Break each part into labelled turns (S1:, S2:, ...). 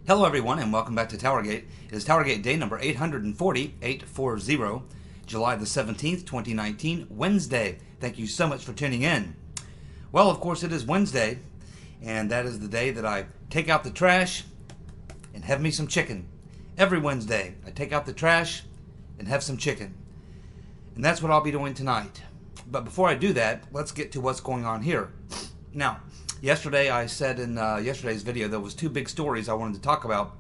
S1: Hello everyone and welcome back to TowerGate. It is TowerGate day number 840, July the 17th, 2019, Wednesday. Thank you so much for tuning in. Well, of course it is Wednesday, and that is the day that I take out the trash and have me some chicken. Every Wednesday, I take out the trash and have some chicken. And that's what I'll be doing tonight. But before I do that, let's get to what's going on here. Now, yesterday I said in yesterday's video there was two big stories I wanted to talk about.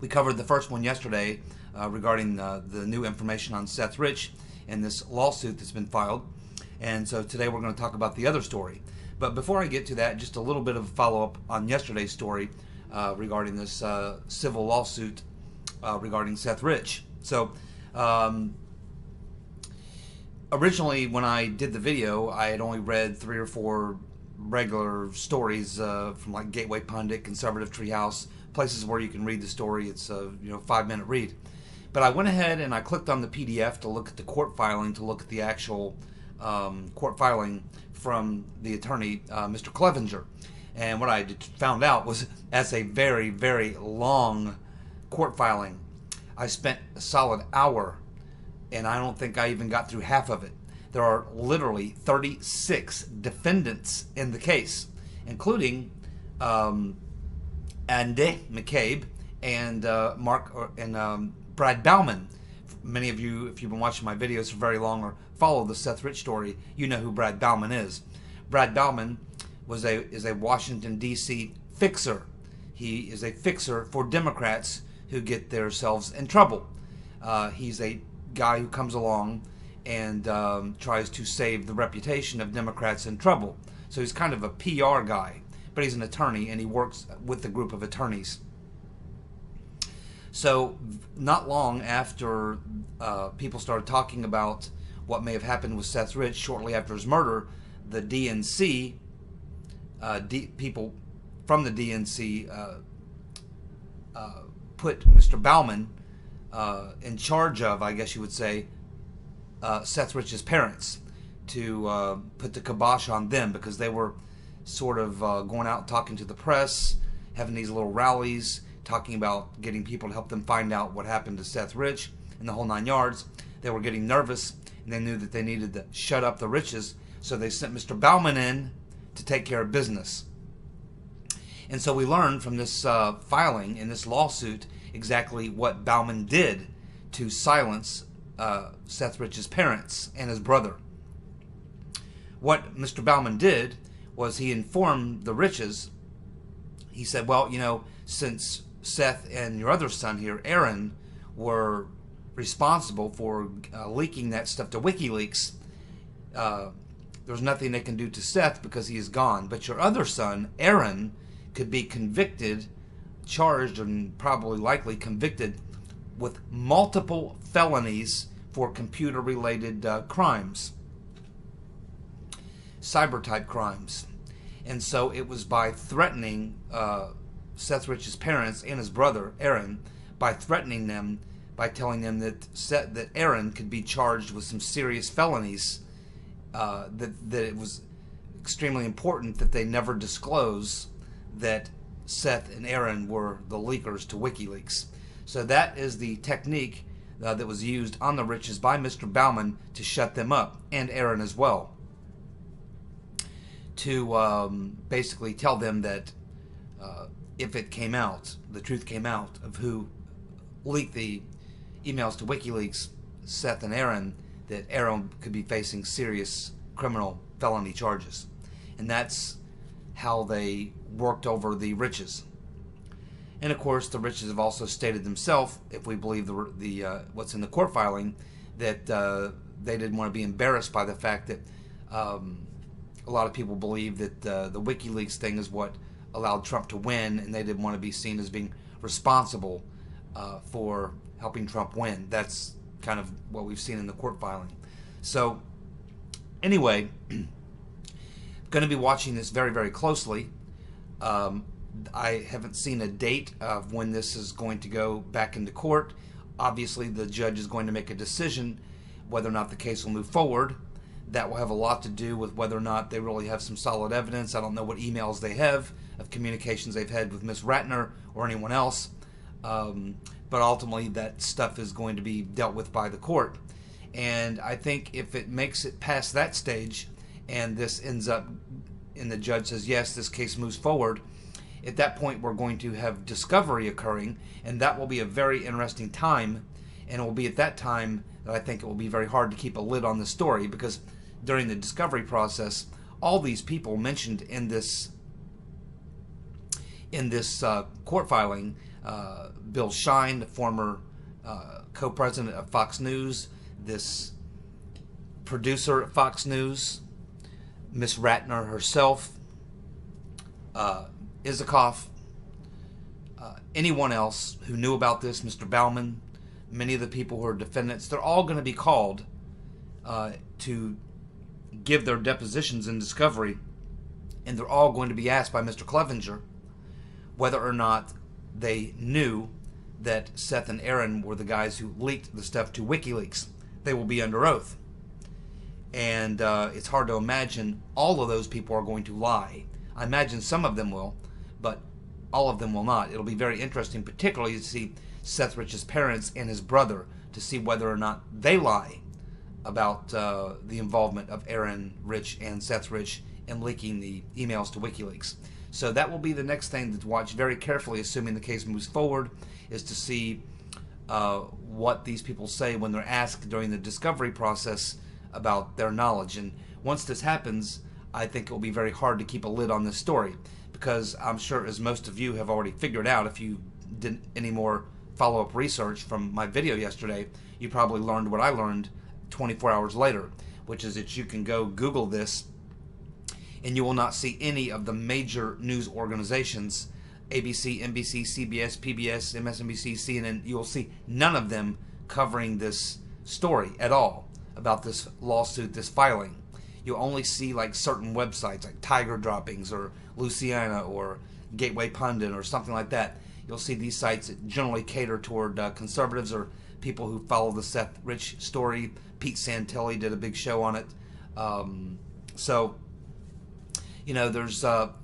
S1: We covered the first one yesterday regarding the new information on Seth Rich and this lawsuit that's been filed. And so today we're going to talk about the other story. But before I get to that, just a little bit of a follow-up on yesterday's story regarding this civil lawsuit regarding Seth Rich. So originally when I did the video, I had only read 3 or 4 regular stories from like Gateway Pundit, Conservative Treehouse, places where you can read the story. It's a 5-minute read. But I went ahead and I clicked on the PDF to look at the court filing, to look at the actual court filing from the attorney, Mr. Clevenger. And what I found out was that's a very, very long court filing. I spent a solid hour, and I don't think I even got through half of it. There are literally 36 defendants in the case, including Andy McCabe and Brad Bauman. Many of you, if you've been watching my videos for very long or follow the Seth Rich story, you know who Brad Bauman is. Brad Bauman is a Washington, D.C. fixer. He is a fixer for Democrats who get themselves in trouble. He's a guy who comes along and tries to save the reputation of Democrats in trouble. So he's kind of a PR guy, but he's an attorney and he works with a group of attorneys. So not long after people started talking about what may have happened with Seth Rich shortly after his murder, the DNC, people from the DNC put Mr. Bauman in charge of, I guess you would say, Seth Rich's parents, to put the kibosh on them because they were sort of going out talking to the press, having these little rallies, talking about getting people to help them find out what happened to Seth Rich and the whole 9 yards. They were getting nervous and they knew that they needed to shut up the Riches, so they sent Mr. Bauman in to take care of business. And so we learned from this filing in this lawsuit exactly what Bauman did to silence Seth Rich's parents and his brother. What Mr. Bauman did was he informed the Riches. He said, well, since Seth and your other son here, Aaron, were responsible for leaking that stuff to WikiLeaks, there's nothing they can do to Seth because he is gone. But your other son, Aaron, could be convicted, charged, and probably likely convicted with multiple felonies for computer-related crimes, cyber-type crimes. And so it was by threatening Seth Rich's parents and his brother, Aaron, by threatening them, by telling them that Aaron could be charged with some serious felonies, that it was extremely important that they never disclose that Seth and Aaron were the leakers to WikiLeaks. So that is the technique that was used on the Riches by Mr. Bauman to shut them up, and Aaron as well, to basically tell them that if it came out, the truth came out of who leaked the emails to WikiLeaks, Seth and Aaron, that Aaron could be facing serious criminal felony charges. And that's how they worked over the Riches. And of course, the Riches have also stated themselves, if we believe the what's in the court filing, that they didn't want to be embarrassed by the fact that a lot of people believe that the WikiLeaks thing is what allowed Trump to win, and they didn't want to be seen as being responsible for helping Trump win. That's kind of what we've seen in the court filing. So anyway, going to be watching this very, very closely. I haven't seen a date of when this is going to go back into court. Obviously, the judge is going to make a decision whether or not the case will move forward. That will have a lot to do with whether or not they really have some solid evidence. I don't know what emails they have of communications they've had with Ms. Ratner or anyone else. But ultimately, that stuff is going to be dealt with by the court. And I think if it makes it past that stage and this ends up, and the judge says, yes, this case moves forward, at that point we're going to have discovery occurring, and that will be a very interesting time. And it will be at that time that I think it will be very hard to keep a lid on the story, because during the discovery process, all these people mentioned in this court filing, Bill Shine, the former co-president of Fox News, this producer at Fox News, Miss Ratner herself, Isikoff, anyone else who knew about this, Mr. Bauman, many of the people who are defendants, they're all going to be called to give their depositions in discovery, and they're all going to be asked by Mr. Clevenger whether or not they knew that Seth and Aaron were the guys who leaked the stuff to WikiLeaks. They will be under oath. And it's hard to imagine all of those people are going to lie. I imagine some of them will, but all of them will not. It'll be very interesting, particularly to see Seth Rich's parents and his brother, to see whether or not they lie about the involvement of Aaron Rich and Seth Rich in leaking the emails to WikiLeaks. So that will be the next thing to watch very carefully, assuming the case moves forward, is to see what these people say when they're asked during the discovery process about their knowledge. And once this happens, I think it will be very hard to keep a lid on this story, because I'm sure, as most of you have already figured out, if you didn't any more follow-up research from my video yesterday, you probably learned what I learned 24 hours later, which is that you can go Google this and you will not see any of the major news organizations, ABC, NBC, CBS, PBS, MSNBC, CNN. You will see none of them covering this story at all about this lawsuit, this filing. You'll only see like certain websites like Tiger Droppings or Luciana or Gateway Pundit or something like that. You'll see these sites that generally cater toward conservatives or people who follow the Seth Rich story. Pete Santilli did a big show on it. So, you know, there's the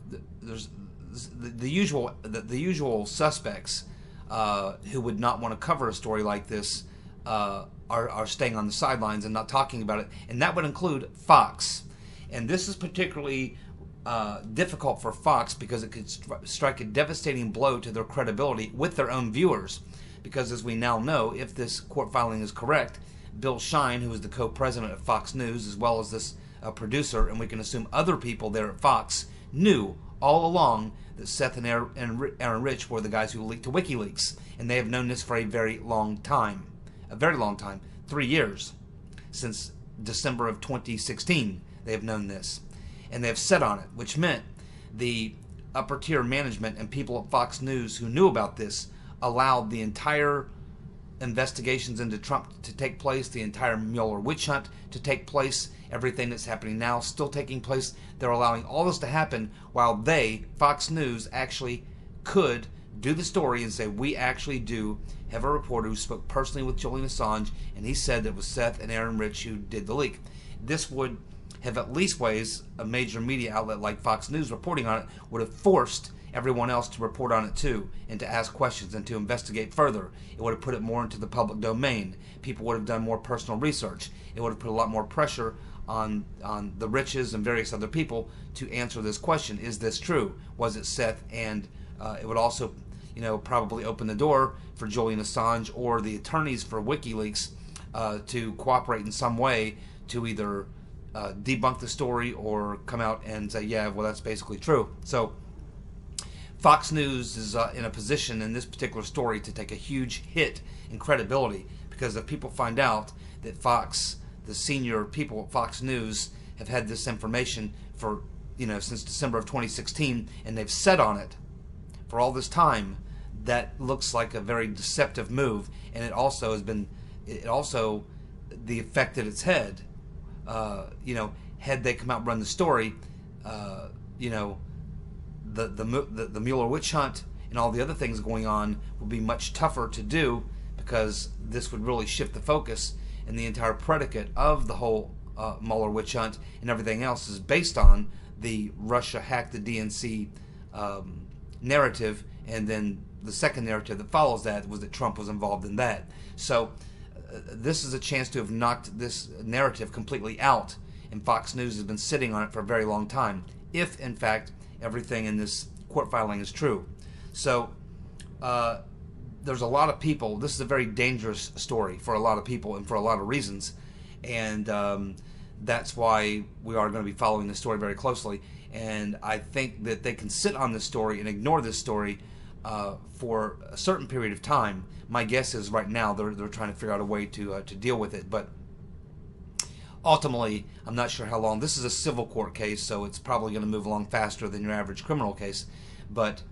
S1: usual suspects who would not want to cover a story like this are staying on the sidelines and not talking about it, and that would include Fox. And this is particularly difficult for Fox because it could strike a devastating blow to their credibility with their own viewers. Because as we now know, if this court filing is correct, Bill Shine, who is the co-president of Fox News, as well as this producer, and we can assume other people there at Fox, knew all along that Seth and Aaron Rich were the guys who leaked to WikiLeaks. And they have known this for a very long time. A very long time. 3 years. Since December of 2016, they have known this. And they have set on it, which meant the upper tier management and people at Fox News who knew about this allowed the entire investigations into Trump to take place, the entire Mueller witch hunt to take place, everything that's happening now still taking place. They're allowing all this to happen while they, Fox News, actually could do the story and say, we actually do have a reporter who spoke personally with Julian Assange, and he said that it was Seth and Aaron Rich who did the leak. This would have at least ways a major media outlet like Fox News reporting on it would have forced everyone else to report on it too, and to ask questions and to investigate further. It would have put it more into the public domain. People would have done more personal research. It would have put a lot more pressure on the Riches and various other people to answer this question. Is this true? Was it Seth? And it would also, you know, probably open the door for Julian Assange or the attorneys for WikiLeaks to cooperate in some way to either debunk the story or come out and say, yeah, well, that's basically true. So Fox News is in a position in this particular story to take a huge hit in credibility, because if people find out that Fox, the senior people at Fox News, have had this information for, you know, since December of 2016, and they've sat on it for all this time, that looks like a very deceptive move. And it also has been, the effect that it's had, you know, had they come out and run the story, you know, the Mueller witch hunt and all the other things going on would be much tougher to do, because this would really shift the focus and the entire predicate of the whole Mueller witch hunt and everything else is based on the Russia hacked the DNC narrative, and then the second narrative that follows that was that Trump was involved in that. So this is a chance to have knocked this narrative completely out, and Fox News has been sitting on it for a very long time, if in fact everything in this court filing is true. So there's a lot of people. This is a very dangerous story for a lot of people and for a lot of reasons, and that's why we are going to be following this story very closely. And I think that they can sit on this story and ignore this story for a certain period of time. My guess is right now they're trying to figure out a way to deal with it, but ultimately I'm not sure how long. This is a civil court case, so it's probably going to move along faster than your average criminal case, but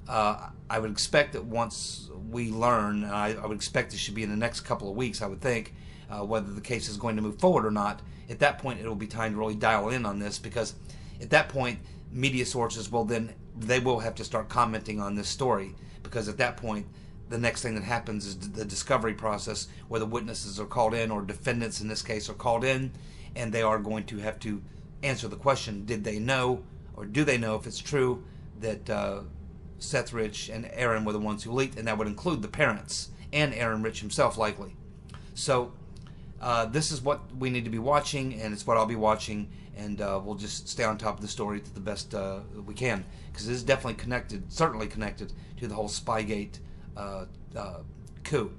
S1: I would expect that once we learn, I would expect it should be in the next couple of weeks, I would think, whether the case is going to move forward or not. At that point, it will be time to really dial in on this, because at that point, media sources will have to start commenting on this story, because at that point, the next thing that happens is the discovery process, where the witnesses are called in, or defendants in this case are called in, and they are going to have to answer the question: did they know, or do they know if it's true that Seth Rich and Aaron were the ones who leaked? And that would include the parents and Aaron Rich himself, likely. So this is what we need to be watching, and it's what I'll be watching, and we'll just stay on top of the story to the best we can, because it is definitely connected, certainly connected to the whole Spygate coup.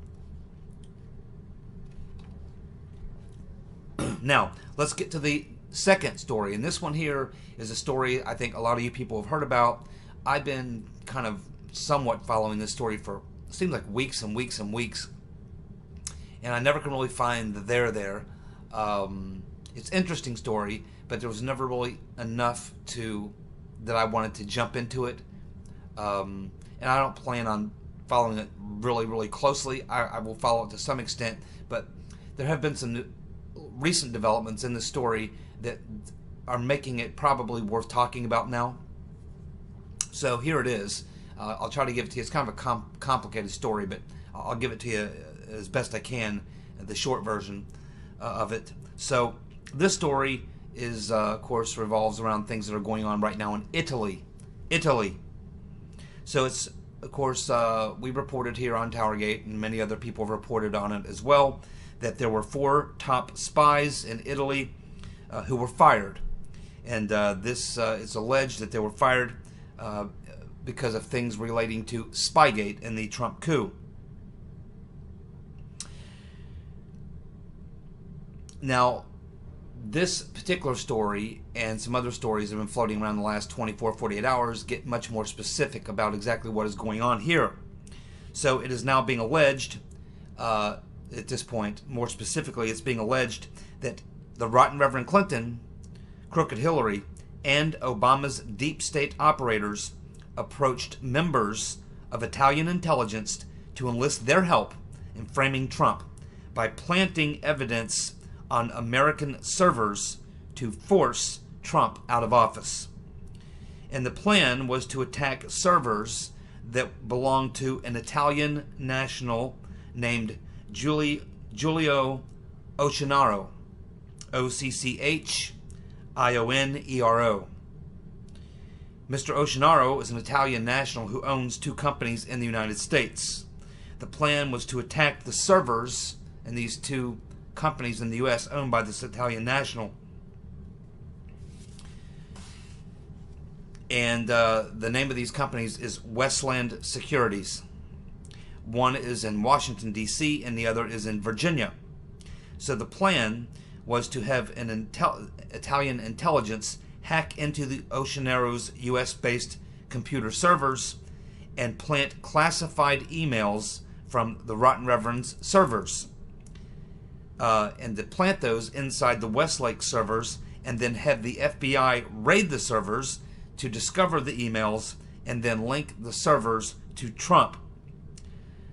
S1: Now, let's get to the second story, and this one here is a story I think a lot of you people have heard about. I've been kind of somewhat following this story for, it seems like, weeks and weeks and weeks, and I never can really find the there. It's an interesting story, but there was never really enough that I wanted to jump into it, and I don't plan on following it really closely. I will follow it to some extent, but there have been some recent developments in the story that are making it probably worth talking about now. So here it is. I'll try to give it to you. It's kind of a complicated story, but I'll give it to you as best I can, the short version of it. So this story is, of course, revolves around things that are going on right now in Italy. So it's, of course, we reported here on TowerGate, and many other people have reported on it as well, that there were 4 top spies in Italy who were fired. And this it's alleged that they were fired because of things relating to Spygate and the Trump coup. Now, this particular story and some other stories that have been floating around the last 24, 48 hours get much more specific about exactly what is going on here. So it is now being alleged, at this point, more specifically, it's being alleged that the rotten Reverend Clinton, crooked Hillary, and Obama's deep state operators approached members of Italian intelligence to enlist their help in framing Trump by planting evidence on American servers to force Trump out of office. And the plan was to attack servers that belonged to an Italian national named Giulio Occhionero, Occhionero. Mr. Occhionero is an Italian national who owns 2 companies in the United States. The plan was to attack the servers in these 2 companies in the U.S. owned by this Italian national. And the name of these companies is Westland Securities. One is in Washington, D.C., and the other is in Virginia. So the plan was to have an Italian intelligence hack into the Occhionero's U.S.-based computer servers and plant classified emails from the Rotten Reverend's servers. And to plant those inside the Westlake servers, and then have the FBI raid the servers to discover the emails and then link the servers to Trump.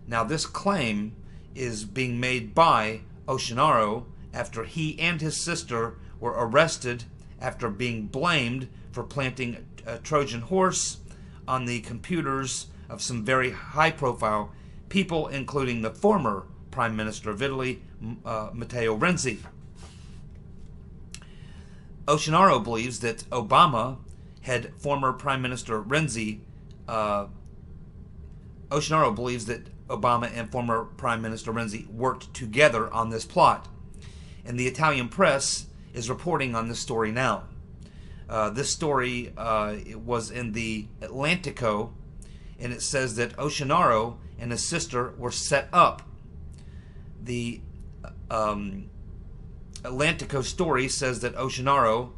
S1: Now, this claim is being made by Occhionero after he and his sister were arrested after being blamed for planting a Trojan horse on the computers of some very high-profile people, including the former Prime Minister of Italy, Matteo Renzi. Oceanaro believes that Obama had former Prime Minister Renzi. Oceanaro believes that Obama and former Prime Minister Renzi worked together on this plot, and the Italian press is reporting on this story now. This story it was in the Atlantico, and it says that Oceanaro and his sister were set up. The Atlantico story says that Oceanaro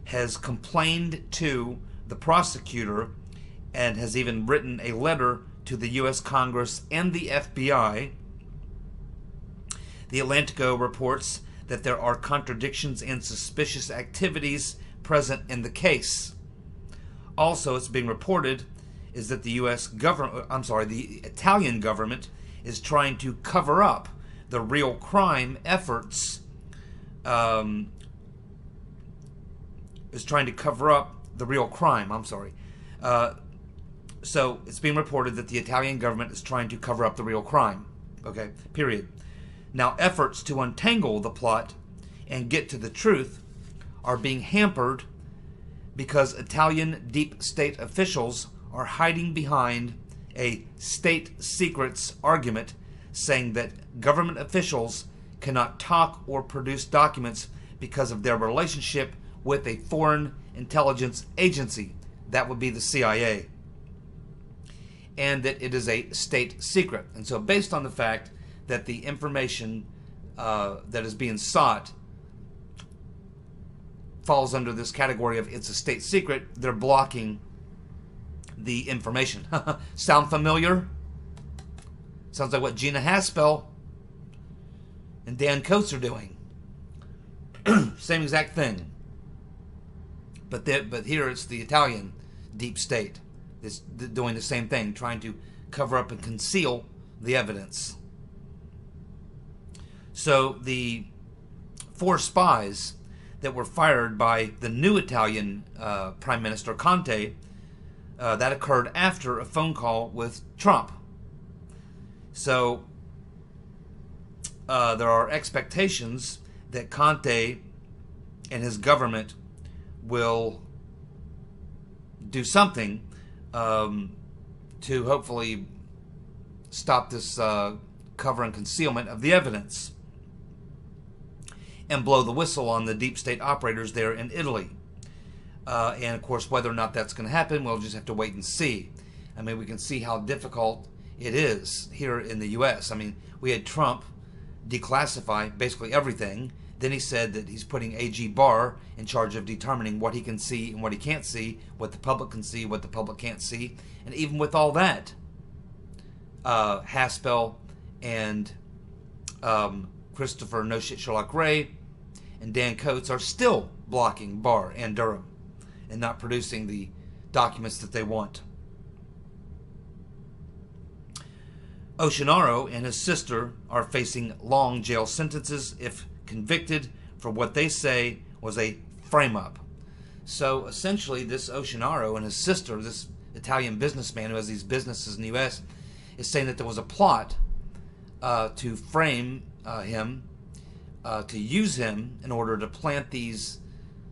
S1: has complained to the prosecutor and has even written a letter to the U.S. Congress and the FBI. The Atlantico reports that there are contradictions and suspicious activities present in the case. Also, it's being reported is that the the Italian government is trying to cover up the real crime efforts. Is trying to cover up the real crime. So it's being reported that the Italian government is trying to cover up the real crime. Okay, period. Now, efforts to untangle the plot and get to the truth are being hampered because Italian deep state officials are hiding behind a state secrets argument saying that government officials cannot talk or produce documents because of their relationship with a foreign intelligence agency. That would be the CIA. And that it is a state secret. And so based on the fact that the information that is being sought falls under this category of it's a state secret, they're blocking the information. Sound familiar? Sounds like what Gina Haspel and Dan Coates are doing. Same exact thing. But here it's the Italian deep state that's doing the same thing, trying to cover up and conceal the evidence. So the 4 spies that were fired by the new Italian Prime Minister Conte, that occurred after a phone call with Trump. So there are expectations that Conte and his government will do something to hopefully stop this cover and concealment of the evidence and blow the whistle on the deep state operators there in Italy. And of course, whether or not that's going to happen, we'll just have to wait and see. I mean, we can see how difficult it is here in the U.S. I mean, we had Trump declassify basically everything. Then he said that he's putting A.G. Barr in charge of determining what he can see and what he can't see, what the public can see, what the public can't see. And even with all that, Haspel and Christopher No Shit Sherlock Ray and Dan Coates are still blocking Barr and Durham and not producing the documents that they want. Oceanaro and his sister are facing long jail sentences if convicted for what they say was a frame-up. So essentially, this Oceanaro and his sister, this Italian businessman who has these businesses in the U.S., is saying that there was a plot to frame him, to use him in order to plant these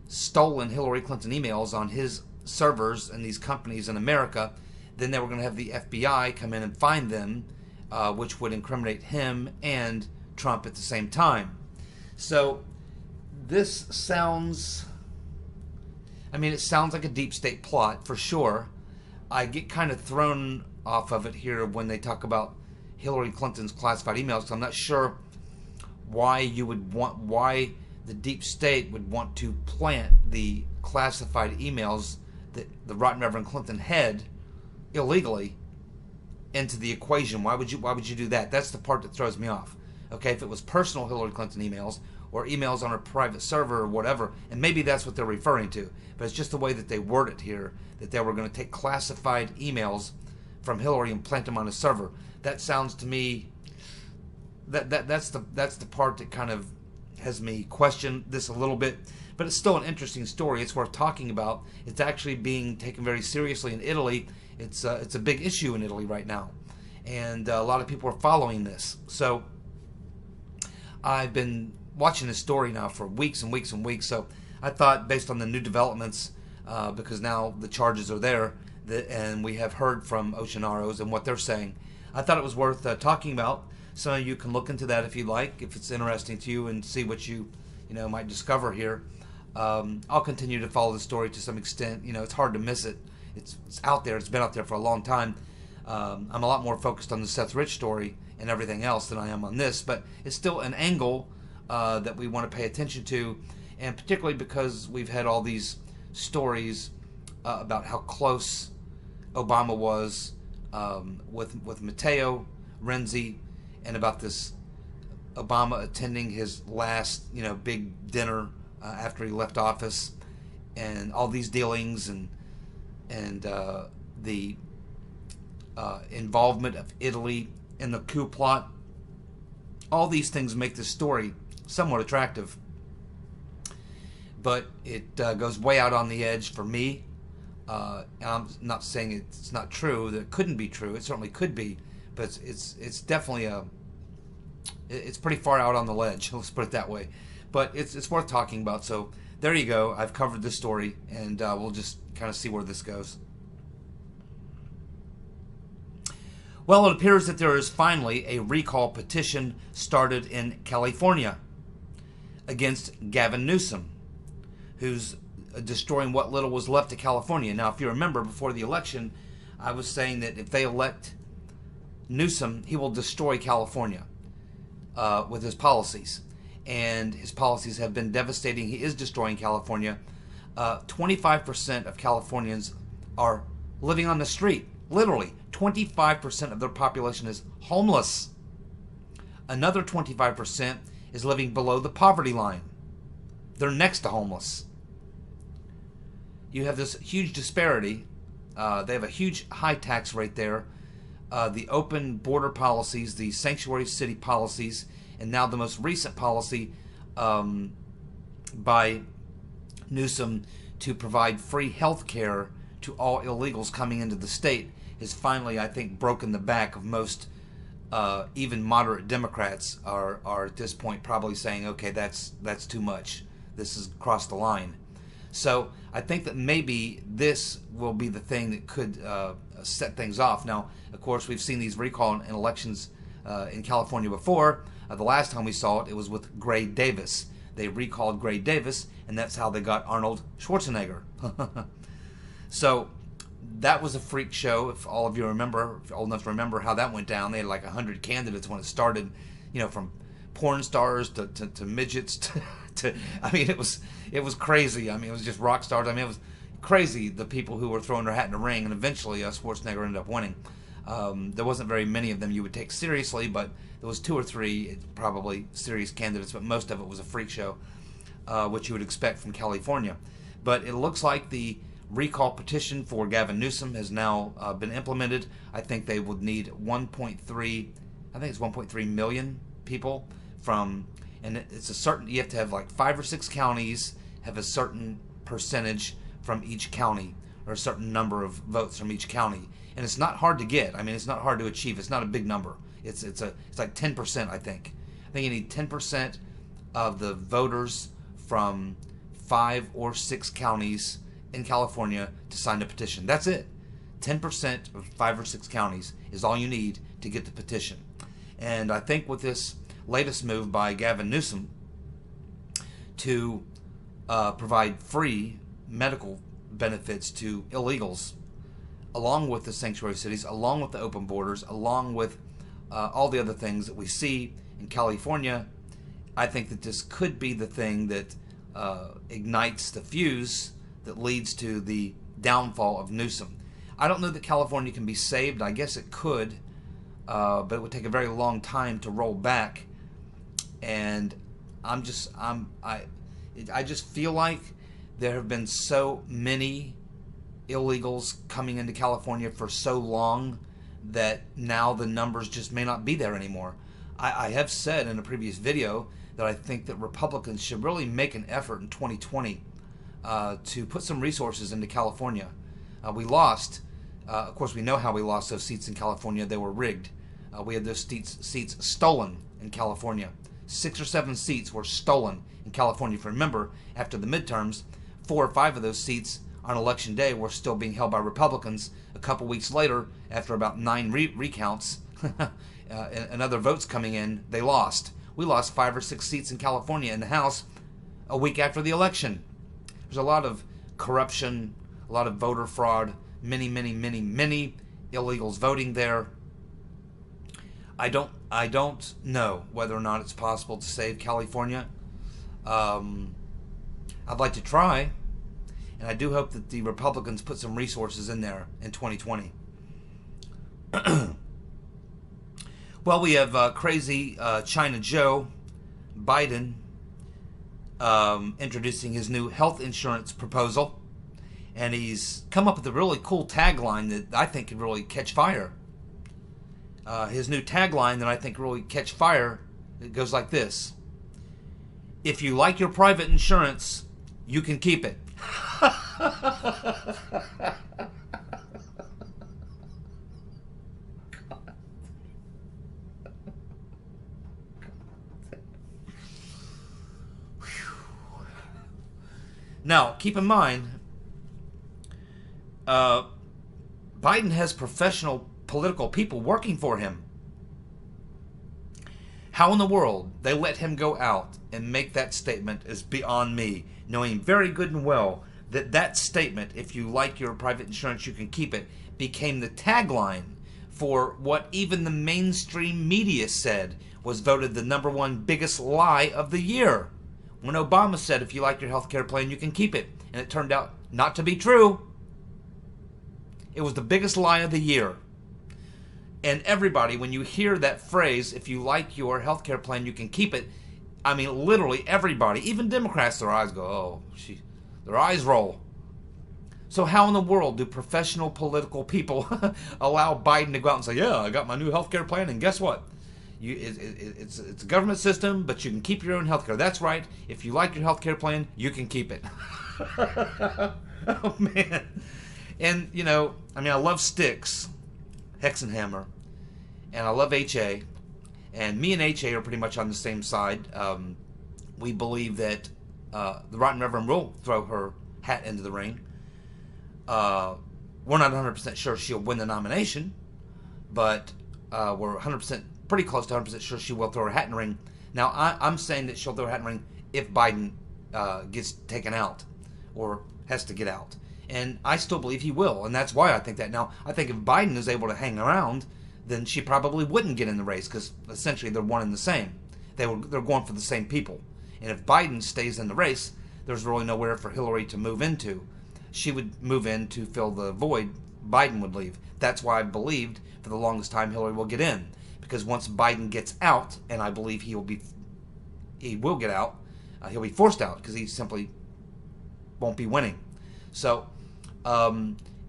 S1: stolen Hillary Clinton emails on his servers and these companies in America. Then they were going to have the FBI come in and find them, which would incriminate him and Trump at the same time. So this sounds, I mean, it sounds like a deep state plot for sure. I get kind of thrown off of it here when they talk about Hillary Clinton's classified emails, because I'm not sure why the deep state would want to plant the classified emails that the Rotten Reverend Clinton had illegally into the equation. Why would you do that? That's the part that throws me off. Okay, if it was personal Hillary Clinton emails or emails on her private server or whatever, and maybe that's what they're referring to, but it's just the way that they word it here, that they were going to take classified emails from Hillary and plant them on a server. That sounds to me that's the part that kind of has me question this a little bit, but it's still an interesting story. It's worth talking about. It's actually being taken very seriously in Italy. It's a big issue in Italy right now, and a lot of people are following this. So I've been watching this story now for weeks and weeks and weeks, so I thought, based on the new developments, because now the charges are there, and we have heard from Oceanaros and what they're saying, I thought it was worth talking about. Some of you can look into that if you like, if it's interesting to you, and see what you might discover here. I'll continue to follow the story to some extent. It's hard to miss it. It's out there. It's been out there for a long time. I'm a lot more focused on the Seth Rich story and everything else than I am on this, but it's still an angle that we want to pay attention to, and particularly because we've had all these stories about how close Obama was with Matteo Renzi, and about this Obama attending his last big dinner after he left office, and all these dealings and the involvement of Italy in the coup plot. All these things make this story somewhat attractive, but it goes way out on the edge for me. And I'm not saying it's not true, that it couldn't be true. It certainly could be, but it's definitely it's pretty far out on the ledge. Let's put it that way. But it's worth talking about. So there you go. I've covered this story, and we'll just kind of see where this goes. Well, it appears that there is finally a recall petition started in California against Gavin Newsom, who's destroying what little was left of California. Now, if you remember, before the election, I was saying that if they elect Newsom, he will destroy California with his policies. And his policies have been devastating. He is destroying California. 25% of Californians are living on the street. Literally, 25% of their population is homeless. Another 25% is living below the poverty line. They're next to homeless. You have this huge disparity. They have a huge high tax rate there. The open border policies, the sanctuary city policies, and now the most recent policy by Newsom to provide free health care to all illegals coming into the state has finally, I think, broken the back of most even moderate Democrats are at this point probably saying, okay, that's too much. This has crossed the line. So I think that maybe this will be the thing that could set things off. Now, of course, we've seen these recall in elections in California before. The last time we saw it, it was with Gray Davis. They recalled Gray Davis, and that's how they got Arnold Schwarzenegger. So that was a freak show. If all of you remember, if you're old enough to remember how that went down, they had like 100 candidates when it started, from porn stars to midgets to I mean, it was crazy. I mean, it was just rock stars. I mean, it was crazy, the people who were throwing their hat in the ring, and eventually Schwarzenegger ended up winning. There wasn't very many of them you would take seriously, but there was 2 or 3 probably serious candidates, but most of it was a freak show, which you would expect from California. But it looks like the recall petition for Gavin Newsom has now been implemented. I think they would need 1.3 million people from, and it's a certain, you have to have like 5 or 6 counties have a certain percentage from each county, or a certain number of votes from each county. And it's not hard to get. I mean, it's not hard to achieve. It's not a big number. It's like 10%, I think. I think you need 10% of the voters from 5 or 6 counties in California to sign the petition. That's it. 10% of 5 or 6 counties is all you need to get the petition. And I think with this latest move by Gavin Newsom to provide free medical benefits to illegals, along with the sanctuary cities, along with the open borders, along with all the other things that we see in California, I think that this could be the thing that ignites the fuse that leads to the downfall of Newsom. I don't know that California can be saved. I guess it could, but it would take a very long time to roll back. And I just feel like there have been so many illegals coming into California for so long that now the numbers just may not be there anymore. I have said in a previous video that I think that Republicans should really make an effort in 2020 to put some resources into California. We lost, of course we know how we lost those seats in California. They were rigged. We had those seats stolen in California. 6 or 7 seats were stolen in California. If you remember, after the midterms, 4 or 5 of those seats on election day were still being held by Republicans. A couple weeks later, after about 9 recounts and other votes coming in, they lost. We lost 5 or 6 seats in California in the House a week after the election. There's a lot of corruption, a lot of voter fraud, many illegals voting there. I don't know whether or not it's possible to save California. I'd like to try, and I do hope that the Republicans put some resources in there in 2020. Well, we have crazy China Joe Biden introducing his new health insurance proposal, and he's come up with a really cool tagline that I think could really catch fire. His new tagline that I think really catch fire, it goes like this: if you like your private insurance, you can keep it. Now, keep in mind, Biden has professional political people working for him. How in the world they let him go out and make that statement is beyond me, knowing very good and well that that statement, if you like your private insurance, you can keep it, became the tagline for what even the mainstream media said was voted the #1 biggest lie of the year. When Obama said, if you like your health care plan, you can keep it. And it turned out not to be true. It was the biggest lie of the year. And everybody, when you hear that phrase, if you like your health care plan, you can keep it, I mean, literally everybody, even Democrats, their eyes go, oh, their eyes roll. So how in the world do professional political people allow Biden to go out and say, yeah, I got my new health care plan, and guess what? It's a government system, but you can keep your own health care. That's right. If you like your health care plan, you can keep it. Oh, man. And, you know, I mean, I love Styx, Hexenhammer, and I love HA. And me and HA are pretty much on the same side. We believe that the Rotten Reverend will throw her hat into the ring. We're not 100% sure she'll win the nomination, but we're 100% pretty close to 100% sure she will throw her hat in the ring. Now, I'm saying that she'll throw her hat in the ring if Biden gets taken out or has to get out. And I still believe he will, and that's why I think that. Now, I think if Biden is able to hang around, then she probably wouldn't get in the race, because essentially they're one and the same. They're going for the same people. And if Biden stays in the race, there's really nowhere for Hillary to move into. She would move in to fill the void. Biden would leave. That's why I believed for the longest time Hillary will get in. Because once Biden gets out, and I believe he will get out, he'll be forced out because he simply won't be winning. So,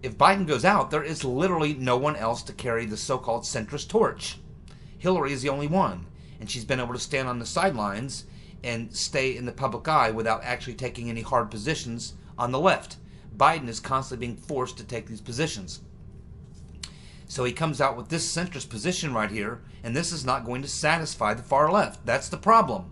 S1: if Biden goes out, there is literally no one else to carry the so-called centrist torch. Hillary is the only one, and she's been able to stand on the sidelines and stay in the public eye without actually taking any hard positions on the left. Biden is constantly being forced to take these positions. So he comes out with this centrist position right here, and this is not going to satisfy the far left. That's the problem.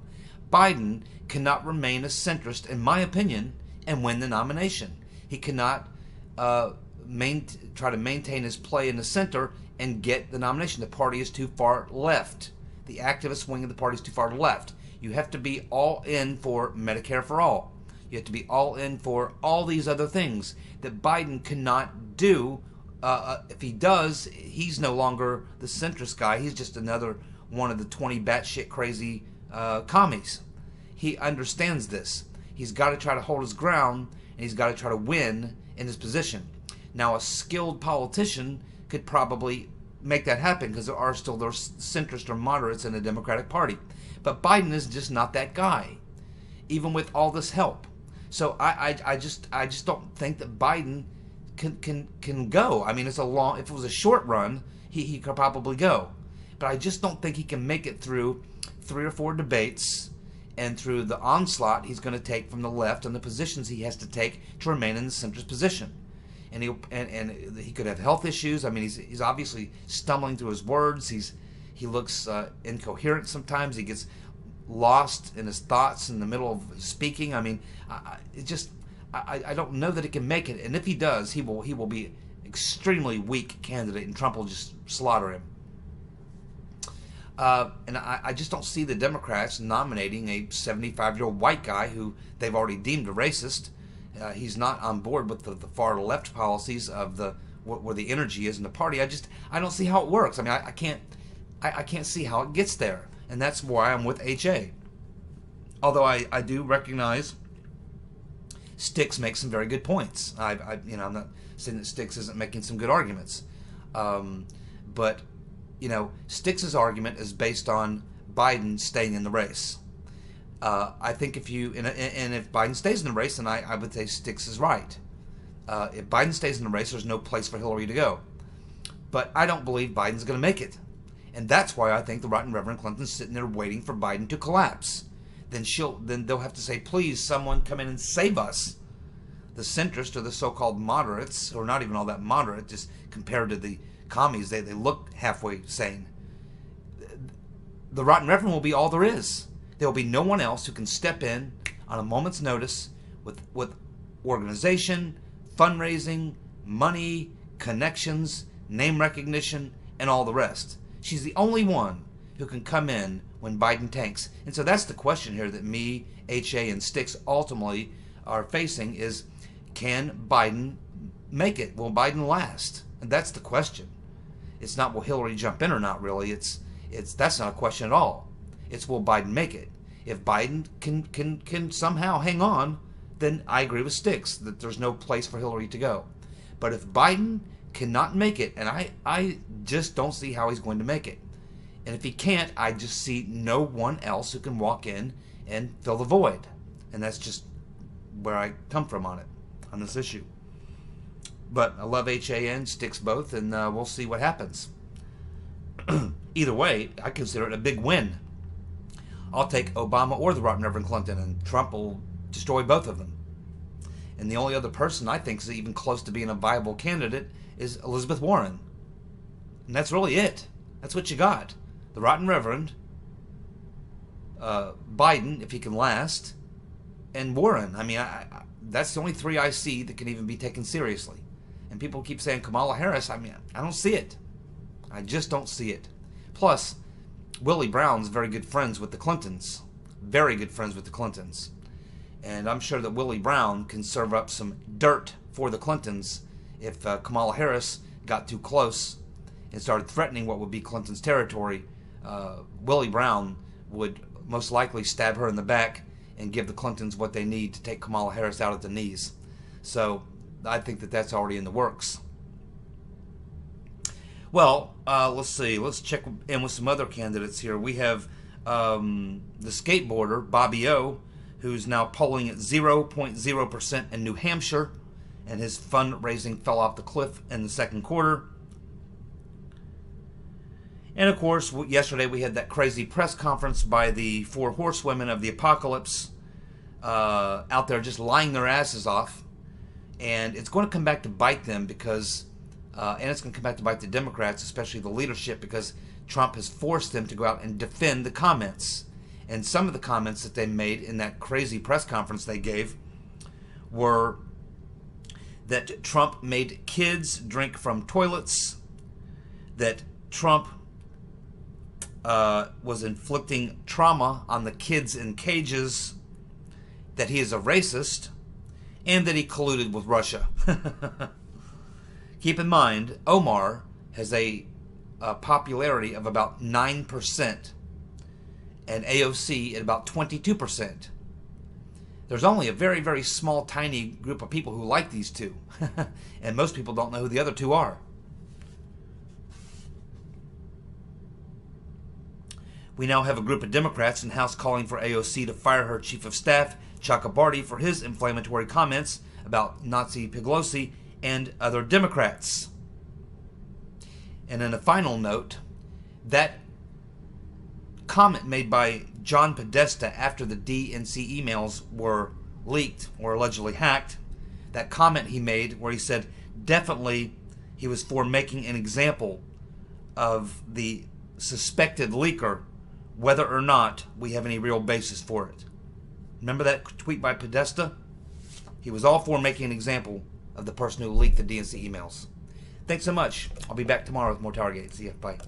S1: Biden cannot remain a centrist, in my opinion, and win the nomination. He cannot try to maintain his play in the center and get the nomination. The party is too far left. The activist wing of the party is too far left. You have to be all in for Medicare for all. You have to be all in for all these other things that Biden cannot do. If he does, he's no longer the centrist guy. He's just another one of the 20 batshit crazy commies. He understands this. He's got to try to hold his ground, and he's got to try to win in his position. Now, a skilled politician could probably make that happen, because there are still those centrist or moderates in the Democratic Party. But Biden is just not that guy, even with all this help. So I just don't think that Biden can go. I mean, if it was a short run, he could probably go. But I just don't think he can make it through 3 or 4 debates and through the onslaught he's going to take from the left and the positions he has to take to remain in the centrist position. And he could have health issues. I mean, he's obviously stumbling through his words. He looks incoherent sometimes. He gets lost in his thoughts in the middle of speaking. I mean, I don't know that he can make it. And if he does, he will be extremely weak candidate, and Trump will just slaughter him. And I just don't see the Democrats nominating a 75-year-old white guy who they've already deemed a racist. He's not on board with the far left policies of where the energy is in the party. I don't see how it works. I mean, I can't see how it gets there, and that's why I'm with HA. Although I do recognize Sticks makes some very good points. I'm not saying that Sticks isn't making some good arguments, but Sticks' argument is based on Biden staying in the race. I think if Biden stays in the race, then I would say Sticks is right. If Biden stays in the race, there's no place for Hillary to go. But I don't believe Biden's going to make it. And that's why I think the Right Reverend Clinton's sitting there waiting for Biden to collapse. Then they'll have to say, please, someone come in and save us. The centrists, or the so-called moderates, who are not even all that moderate, just compared to the commies, they look halfway sane. The Rotten Reverend will be all there is. There will be no one else who can step in on a moment's notice with organization, fundraising, money, connections, name recognition, and all the rest. She's the only one who can come in when Biden tanks. And so that's the question here that me, HA, and Sticks ultimately are facing is, can Biden make it? Will Biden last? And that's the question. It's not will Hillary jump in or not, really. That's not a question at all. It's will Biden make it? If Biden can somehow hang on, then I agree with Sticks that there's no place for Hillary to go. But if Biden cannot make it, and I just don't see how he's going to make it. And if he can't, I just see no one else who can walk in and fill the void. And that's just where I come from on this issue. But I love HAN, Sticks both, and we'll see what happens. Either way, I consider it a big win. I'll take Obama or the Right Reverend Clinton, and Trump will destroy both of them. And the only other person I think is even close to being a viable candidate is Elizabeth Warren. And that's really it. That's what you got. The Rotten Reverend, Biden, if he can last, and Warren. I mean, that's the only three I see that can even be taken seriously. And people keep saying Kamala Harris. I mean, I don't see it. I just don't see it. Plus, Willie Brown's very good friends with the Clintons. Very good friends with the Clintons. And I'm sure that Willie Brown can serve up some dirt for the Clintons if Kamala Harris got too close and started threatening what would be Clinton's territory. Willie Brown would most likely stab her in the back and give the Clintons what they need to take Kamala Harris out at the knees. So I think that that's already in the works. Well, let's see. Let's check in with some other candidates here. We have the skateboarder, Bobby O, who's now polling at 0.0% in New Hampshire, and his fundraising fell off the cliff in the second quarter. And of course, yesterday we had that crazy press conference by the four horsewomen of the apocalypse out there just lying their asses off. And it's going to come back to bite them because, and it's going to come back to bite the Democrats, especially the leadership, because Trump has forced them to go out and defend the comments. And some of the comments that they made in that crazy press conference they gave were that Trump made kids drink from toilets, that Trump was inflicting trauma on the kids in cages, that he is a racist, and that he colluded with Russia. Keep in mind, Omar has a popularity of about 9%, and AOC at about 22%. There's only a very, very small, tiny group of people who like these two, and most people don't know who the other two are. We now have a group of Democrats in House calling for AOC to fire her chief of staff, Chakrabarty, for his inflammatory comments about Nazi Pelosi and other Democrats. And in a final note, that comment made by John Podesta after the DNC emails were leaked or allegedly hacked, that comment he made where he said definitely he was for making an example of the suspected leaker whether or not we have any real basis for it. Remember that tweet by Podesta? He was all for making an example of the person who leaked the DNC emails. Thanks so much. I'll be back tomorrow with more TowerGate. See ya. Bye.